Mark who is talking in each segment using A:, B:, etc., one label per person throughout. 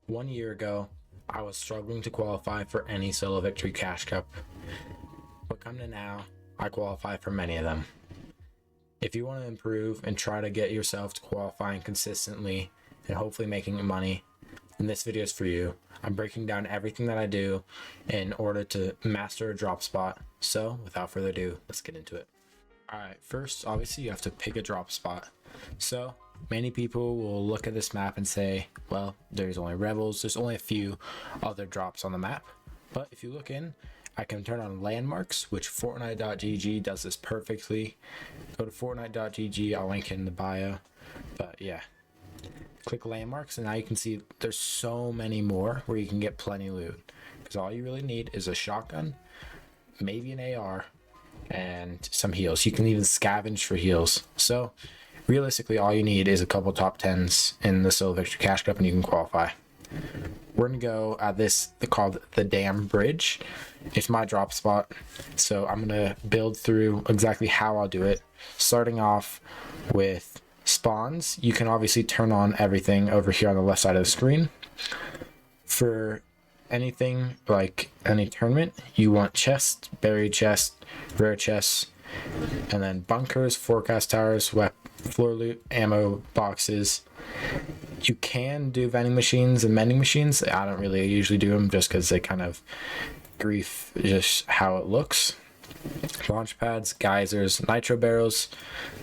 A: 1 year ago, I was struggling to qualify for any Solo Victory Cash Cup, but come to now, I qualify for many of them. If you want to improve and try to get yourself to qualifying consistently and hopefully making money, then this video is for you. I'm breaking down everything that I do in order to master a drop spot. So without further ado, let's get into it. Alright, first, obviously you have to pick a drop spot. So many people will look at this map and say, well, there's only Rebels, there's only a few other drops on the map. But if you look in, I can turn on landmarks, which Fortnite.gg does this perfectly. Go to Fortnite.gg, I'll link it in the bio. But yeah, click landmarks and now you can see there's so many more where you can get plenty of loot. Because all you really need is a shotgun, maybe an AR, and some heals. You can even scavenge for heals. So realistically, all you need is a couple top 10s in the Solo Victory Cash Cup and you can qualify. We're gonna go at this called the Dam Bridge. It's my drop spot, so I'm gonna build through exactly how I'll do it, starting off with spawns. You can obviously turn on everything over here on the left side of the screen. For anything like any tournament, you want chest, buried chest, rare chests, and then bunkers, forecast towers, floor loot, ammo boxes. You can do vending machines and mending machines. I don't really usually do them just because they kind of grief just how it looks. Launch pads, geysers, nitro barrels.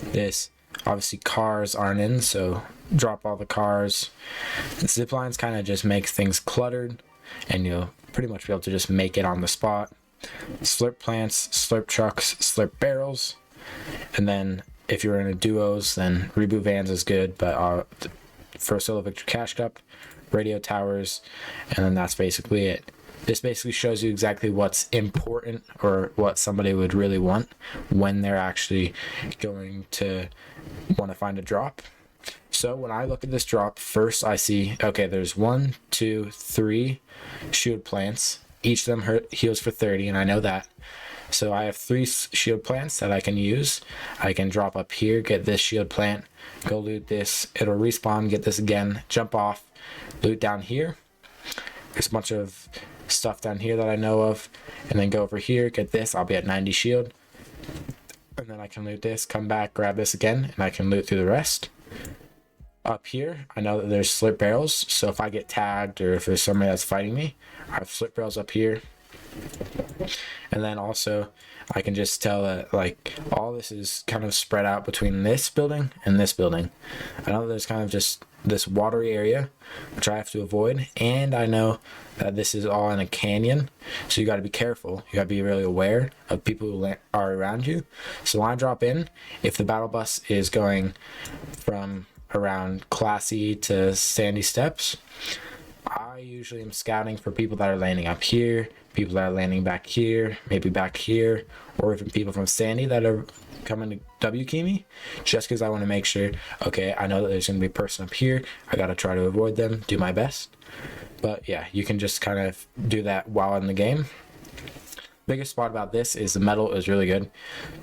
A: This obviously cars aren't in, so drop all the cars. Zip lines kind of just makes things cluttered, and you'll pretty much be able to just make it on the spot. Slurp plants, slurp trucks, slurp barrels, and then if you're in a duos, then reboot vans is good, but for Solo Victory Cash Cup, radio towers, and then that's basically it. This basically shows you exactly what's important or what somebody would really want when they're actually going to want to find a drop. So when I look at this drop, first I see, okay, there's 1, 2, 3 shield plants. Each of them heals for 30, and I know that. So I have 3 shield plants that I can use. I can drop up here, get this shield plant, go loot this, it'll respawn, get this again, jump off, loot down here. There's a bunch of stuff down here that I know of, and then go over here, get this, I'll be at 90 shield. And then I can loot this, come back, grab this again, and I can loot through the rest. Up here, I know that there's slurp barrels, so if I get tagged or if there's somebody that's fighting me, I have slurp barrels up here. And then also I can just tell that like all this is kind of spread out between this building and this building. I know there's kind of just this watery area which I have to avoid, and I know that this is all in a canyon, so you got to be careful. You got to be really aware of people who are around you. So when I drop in, if the battle bus is going from around Classy to Sandy Steps, I usually am scouting for people that are landing up here, people that are landing back here, maybe back here, or even people from Sandy that are coming to W key me, just because I want to make sure, okay, I know that there's going to be a person up here, I got to try to avoid them, do my best. But yeah, you can just kind of do that while in the game. Biggest part about this is the metal is really good.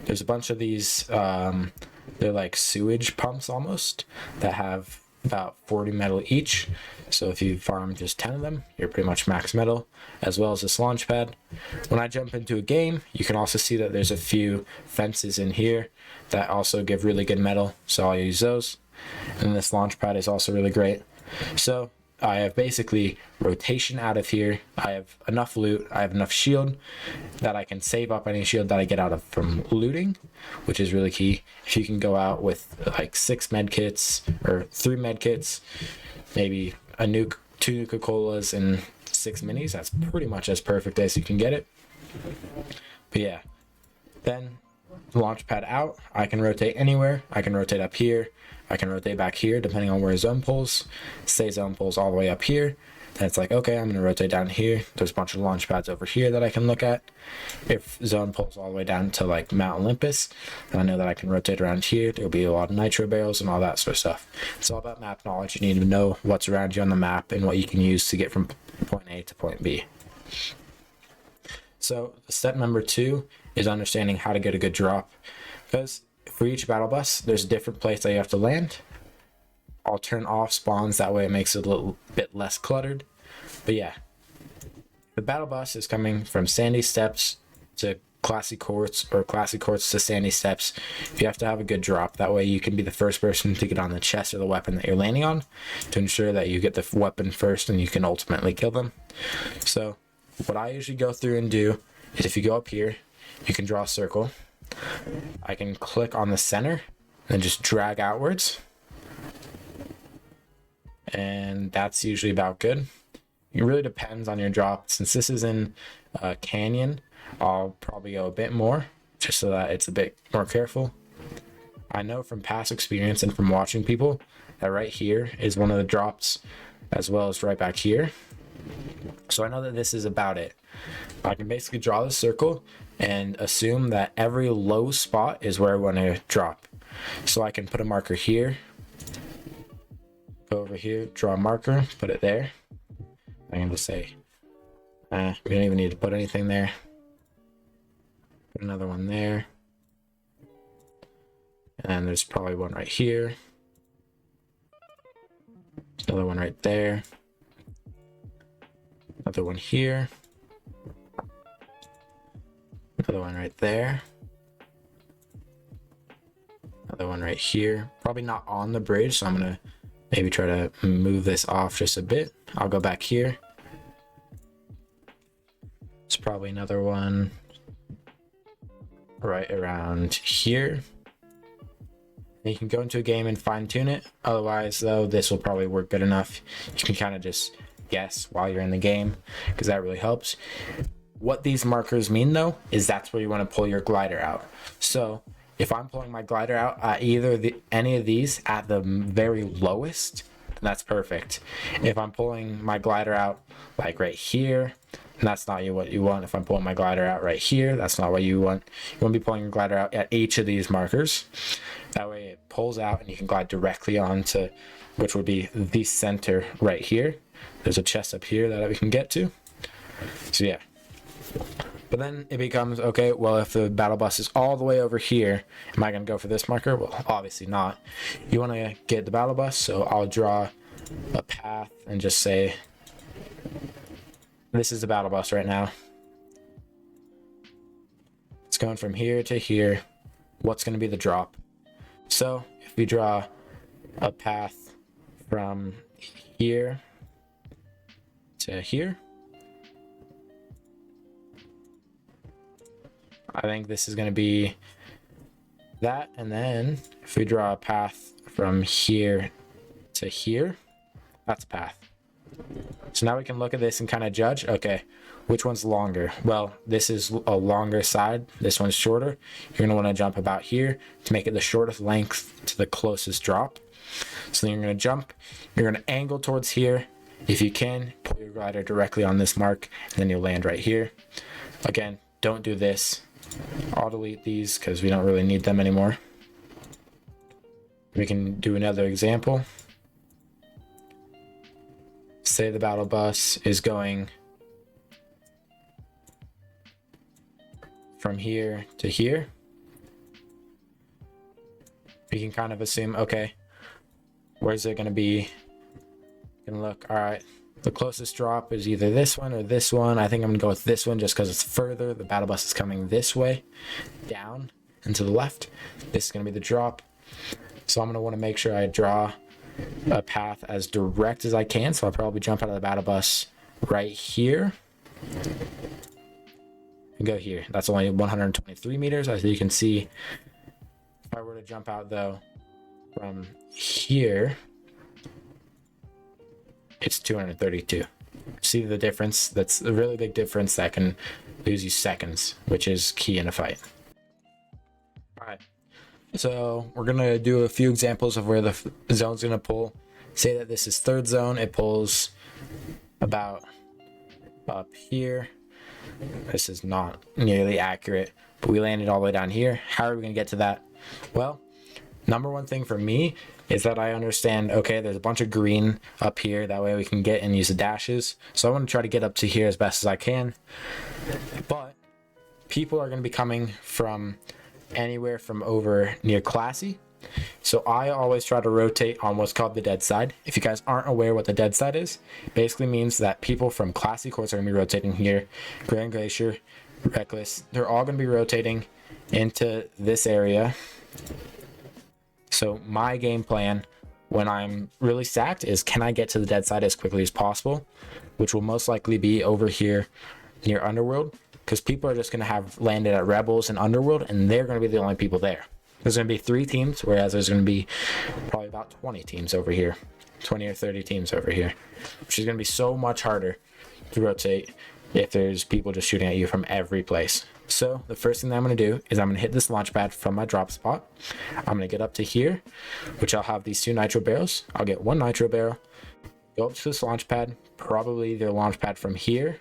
A: There's a bunch of these, they're like sewage pumps almost, that have about 40 metal each. So if you farm just 10 of them, you're pretty much max metal, as well as this launch pad. When I jump into a game, you can also see that there's a few fences in here that also give really good metal, so I'll use those. And this launch pad is also really great. So I have basically rotation out of here. I have enough loot, I have enough shield that I can save up any shield that I get out of from looting, which is really key. If you can go out with like 6 med kits or 3 med kits, maybe a nuke, 2 Nuka-Colas, and 6 minis, that's pretty much as perfect as you can get it. But yeah, then launch pad out, I can rotate anywhere. I can rotate up here, I can rotate back here depending on where zone pulls. Say zone pulls all the way up here, then it's like, okay, I'm going to rotate down here. There's a bunch of launch pads over here that I can look at. If zone pulls all the way down to like Mount Olympus, then I know that I can rotate around here. There'll be a lot of nitro barrels and all that sort of stuff. It's all about map knowledge. You need to know what's around you on the map and what you can use to get from point A to point B. So step number 2 is understanding how to get a good drop, because for each battle bus there's a different place that you have to land. I'll turn off spawns, that way it makes it a little bit less cluttered. But yeah, the battle bus is coming from Sandy Steps to Classy Courts, or Classy Courts to Sandy Steps. You have to have a good drop. That way you can be the first person to get on the chest or the weapon that you're landing on, to ensure that you get the weapon first and you can ultimately kill them. So what I usually go through and do is, if you go up here, you can draw a circle. I can click on the center and just drag outwards. And that's usually about good. It really depends on your drop. Since this is in a canyon, I'll probably go a bit more, just so that it's a bit more careful. I know from past experience and from watching people that right here is one of the drops, as well as right back here. So I know that this is about it. I can basically draw the circle and assume that every low spot is where I want to drop. So I can put a marker here, go over here, draw a marker, put it there. I can just say, we don't even need to put anything there. Put another one there. And there's probably one right here. Another one right there. Another one here. Another one right there. Another one right here. Probably not on the bridge, so I'm gonna maybe try to move this off just a bit. I'll go back here. It's probably another one right around here. And you can go into a game and fine tune it. Otherwise though, this will probably work good enough. You can kind of just guess while you're in the game, because that really helps. What these markers mean though is that's where you want to pull your glider out. So if I'm pulling my glider out at either any of these at the very lowest, then that's perfect. If I'm pulling my glider out like right here, and that's not what you want. If I'm pulling my glider out right here, that's not what you want. You want to be pulling your glider out at each of these markers. That way it pulls out and you can glide directly onto, which would be the center right here. There's a chest up here that we can get to. So yeah. But then it becomes, okay, well, if the battle bus is all the way over here, am I going to go for this marker? Well, obviously not. You want to get the battle bus, so I'll draw a path and just say, this is the battle bus right now. It's going from here to here. What's going to be the drop? So if we draw a path from here to here, I think this is going to be that. And then if we draw a path from here to here, that's a path. So now we can look at this and kind of judge, okay, which one's longer? Well, this is a longer side. This one's shorter. You're going to want to jump about here to make it the shortest length to the closest drop. So then you're going to jump. You're going to angle towards here. If you can, pull your glider directly on this mark, and then you'll land right here. Again, don't do this. I'll delete these because we don't really need them anymore. We can do another example. Say the battle bus is going from here to here. We can kind of assume, okay, where's it going to be? Gonna look, all right, the closest drop is either this one or this one. I think I'm gonna go with this one just because it's further. The battle bus is coming this way, down and to the left. This is gonna be the drop. So I'm gonna want to make sure I draw a path as direct as I can. So I'll probably jump out of the battle bus right here and go here. That's only 123 meters, as you can see. If I were to jump out though from here, it's 232. See the difference? That's a really big difference that can lose you seconds, which is key in a fight. All right, so we're gonna do a few examples of where the zone's gonna pull. Say that this is third zone, it pulls about up here. This is not nearly accurate, but we landed all the way down here. How are we gonna get to that? Well, number one thing for me is that I understand, okay, there's a bunch of green up here. That way we can get and use the dashes. So I want to try to get up to here as best as I can. But people are going to be coming from anywhere from over near Classy. So I always try to rotate on what's called the dead side. If you guys aren't aware what the dead side is, basically means that people from Classy Course are going to be rotating here. Grand Glacier, Reckless, they're all going to be rotating into this area. So my game plan when I'm really stacked is, can I get to the dead side as quickly as possible, which will most likely be over here near Underworld, because people are just going to have landed at Rebels and Underworld, and they're going to be the only people there. There's going to be 3 teams, whereas there's going to be probably about 20 teams over here, 20 or 30 teams over here, which is going to be so much harder to rotate if there's people just shooting at you from every place. So the first thing that I'm going to do is I'm going to hit this launch pad from my drop spot. I'm going to get up to here, which I'll have these 2 nitro barrels. I'll get 1 nitro barrel, go up to this launch pad, probably the launch pad from here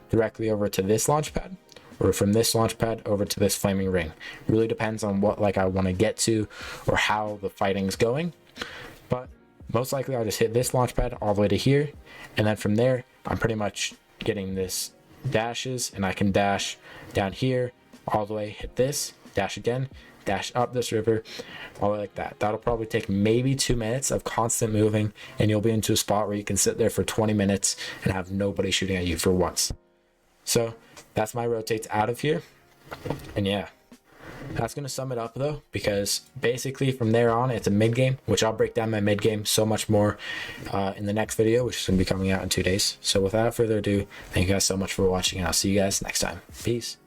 A: directly over to this launch pad, or from this launch pad over to this flaming ring. Really depends on what I want to get to or how the fighting's going. But most likely I'll just hit this launch pad all the way to here, and then from there I'm pretty much getting this dashes, and I can dash down here all the way, hit this, dash again, dash up this river, all the way like that. That'll probably take maybe 2 minutes of constant moving, and you'll be into a spot where you can sit there for 20 minutes and have nobody shooting at you for once. So that's my rotates out of here. And yeah, that's going to sum it up though, because basically from there on it's a mid game, which I'll break down my mid game so much more in the next video, which is going to be coming out in 2 days. So without further ado, thank you guys so much for watching, and I'll see you guys next time. Peace.